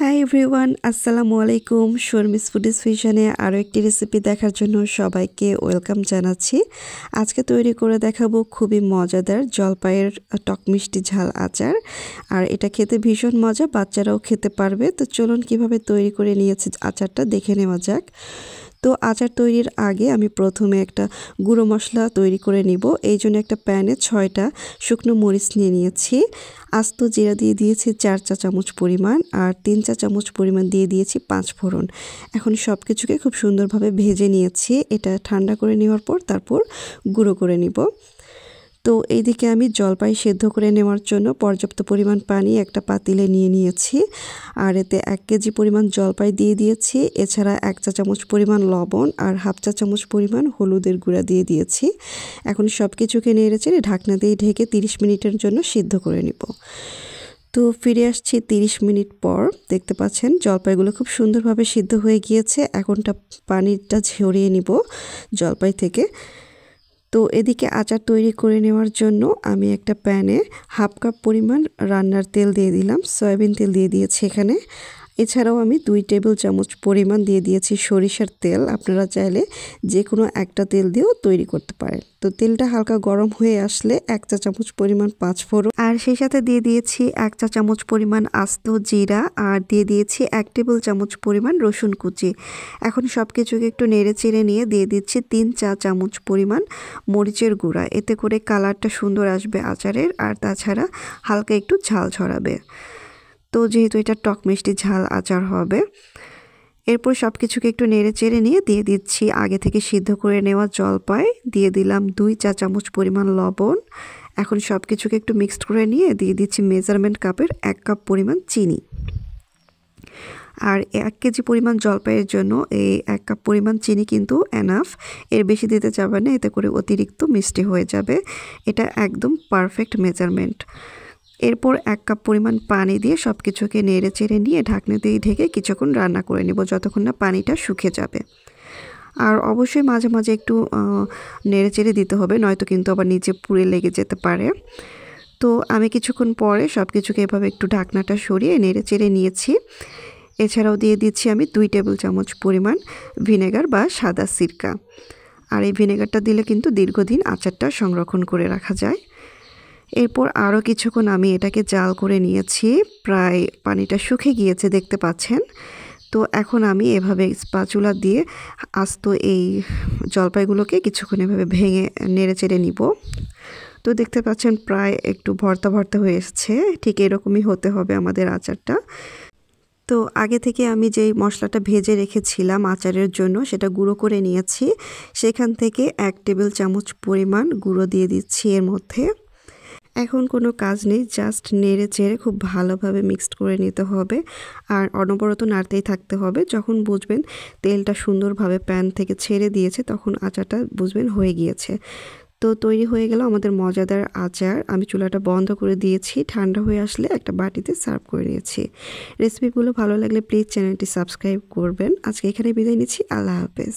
Hi everyone, আসসালামু আলাইকুম। Sharmi's foodies ফিউশনে আরও একটি রেসিপি দেখার জন্য সবাইকে ওয়েলকাম জানাচ্ছি। আজকে তৈরি করে দেখাবো খুবই মজাদার জলপাইয়ের টক মিষ্টি ঝাল আচার। আর এটা খেতে ভীষণ মজা, বাচ্চারাও খেতে পারবে। তো চলুন কিভাবে তৈরি করে নিয়েছি আচারটা দেখে নেওয়া যাক। তো আচার তৈরির আগে আমি প্রথমে একটা গুঁড়ো মশলা তৈরি করে নিব। এই জন্য একটা প্যানে 6টা শুকনো মরিচ নিয়ে নিয়েছি। আস্ত জিরা দিয়ে দিয়েছি 4 চা চামচ পরিমাণ, আর 3 চা চামচ পরিমাণ দিয়ে দিয়েছি 5 ফোড়ন। এখন সব কিছুকে খুব সুন্দরভাবে ভেজে নিয়েছি। এটা ঠান্ডা করে নেওয়ার পর তারপর গুঁড়ো করে নিব। তো এইদিকে আমি জলপাই সেদ্ধ করে নেওয়ার জন্য পর্যাপ্ত পরিমাণ পানি একটা পাতিলে নিয়ে নিয়েছি। আর এতে 1 কেজি পরিমাণ জলপাই দিয়ে দিয়েছি। এছাড়া 1 চা চামচ পরিমাণ লবণ আর হাফ চা চামচ পরিমাণ হলুদের গুঁড়া দিয়ে দিয়েছি। এখন সব কিছুকে নেড়েচেড়ে ঢাকনা দিয়ে ঢেকে 30 মিনিটের জন্য সিদ্ধ করে নিব। তো ফিরে আসছি 30 মিনিট পর। দেখতে পাচ্ছেন জলপাইগুলো খুব সুন্দরভাবে সিদ্ধ হয়ে গিয়েছে। এখনটা পানিটা ঝরিয়ে নিব জলপাই থেকে। তো এদিকে আচার তৈরি করে নেওয়ার জন্য আমি একটা প্যানে হাফ কাপ পরিমাণ রান্নার তেল দিয়ে দিলাম। সয়াবিন তেল দিয়ে দিয়েছি এখানে। এছাড়াও আমি 2 টেবিল চামচ পরিমাণ দিয়ে দিয়েছি সরিষার তেল। আপনারা চাইলে যে কোনো একটা তেল দিয়েও তৈরি করতে পারেন। তো তেলটা হালকা গরম হয়ে আসলে 1 চা চামচ পরিমাণ 5 ফোড়ন, আর সেই সাথে দিয়ে দিয়েছি 1 চা চামচ পরিমাণ আস্ত জিরা, আর দিয়ে দিয়েছি 1 টেবিল চামচ পরিমাণ রসুন কুচি। এখন সব কিছুকে একটু নেড়ে চেড়ে নিয়ে দিয়ে দিচ্ছি 3 চা চামচ পরিমাণ মরিচের গুঁড়া। এতে করে কালারটা সুন্দর আসবে আচারের, আর তাছাড়া হালকা একটু ঝাল ছড়াবে। তো যেহেতু এটা টক মিষ্টি ঝাল আচার হবে, এরপর সব কিছুকে একটু নেড়ে চেড়ে নিয়ে দিয়ে দিচ্ছি আগে থেকে সিদ্ধ করে নেওয়া জলপাই। দিয়ে দিলাম 2 চা চামচ পরিমাণ লবণ। এখন সব কিছুকে একটু মিক্সড করে নিয়ে দিয়ে দিচ্ছি মেজারমেন্ট কাপের 1 কাপ পরিমাণ চিনি। আর 1 কেজি পরিমাণ জলপাইয়ের জন্য এই 1 কাপ পরিমাণ চিনি কিন্তু এনাফ। এর বেশি দিতে যাবে না, এতে করে অতিরিক্ত মিষ্টি হয়ে যাবে। এটা একদম পারফেক্ট মেজারমেন্ট। এরপর 1 কাপ পরিমাণ পানি দিয়ে সব কিছুকে নেড়ে চেড়ে নিয়ে ঢাকনা দিয়ে ঢেকে কিছুক্ষণ রান্না করে নেব, যতক্ষণ না পানিটা শুকিয়ে যাবে। আর অবশ্যই মাঝে মাঝে একটু নেড়ে চেড়ে দিতে হবে, নয়তো কিন্তু আবার নিচে পুড়ে লেগে যেতে পারে। তো আমি কিছুক্ষণ পরে সব কিছুকে এভাবে একটু ঢাকনাটা সরিয়ে নেড়ে চেড়ে নিয়েছি। এছাড়াও দিয়ে দিচ্ছি আমি 2 টেবিল চামচ পরিমাণ ভিনেগার বা সাদা সিরকা। আর এই ভিনেগারটা দিলে কিন্তু দীর্ঘদিন আচারটা সংরক্ষণ করে রাখা যায়। এরপর আরও কিছুক্ষণ আমি এটাকে জাল করে নিয়েছি। প্রায় পানিটা শুকিয়ে গিয়েছে দেখতে পাচ্ছেন। তো এখন আমি এভাবে স্প্যাচুলা দিয়ে আস্ত এই জলপাইগুলোকে কিছুক্ষণ এভাবে ভেঙে নেড়ে চেড়ে নিব। তো দেখতে পাচ্ছেন প্রায় একটু ভর্তা ভর্তা হয়ে এসেছে। ঠিক এরকমই হতে হবে আমাদের আচারটা। তো আগে থেকে আমি যেই মশলাটা ভেজে রেখেছিলাম আচারের জন্য, সেটা গুঁড়ো করে নিয়েছি। সেখান থেকে 1 টেবিল চামচ পরিমাণ গুঁড়ো দিয়ে দিচ্ছি এর মধ্যে। এখন কোনো কাজ নেই, জাস্ট নেড়ে চেড়ে খুব ভালোভাবে মিক্সড করে নিতে হবে। আর অনবরত নাড়তেই থাকতে হবে। যখন বুঝবেন তেলটা সুন্দরভাবে প্যান থেকে ছেড়ে দিয়েছে, তখন আচারটা বুঝবেন হয়ে গিয়েছে। তো তৈরি হয়ে গেল আমাদের মজাদার আচার। আমি চুলাটা বন্ধ করে দিয়েছি। ঠান্ডা হয়ে আসলে একটা বাটিতে সার্ভ করে নিয়েছি। রেসিপিগুলো ভালো লাগলে প্লিজ চ্যানেলটি সাবস্ক্রাইব করবেন। আজকে এখানে বিদায় নিচ্ছি। আল্লাহ হাফেজ।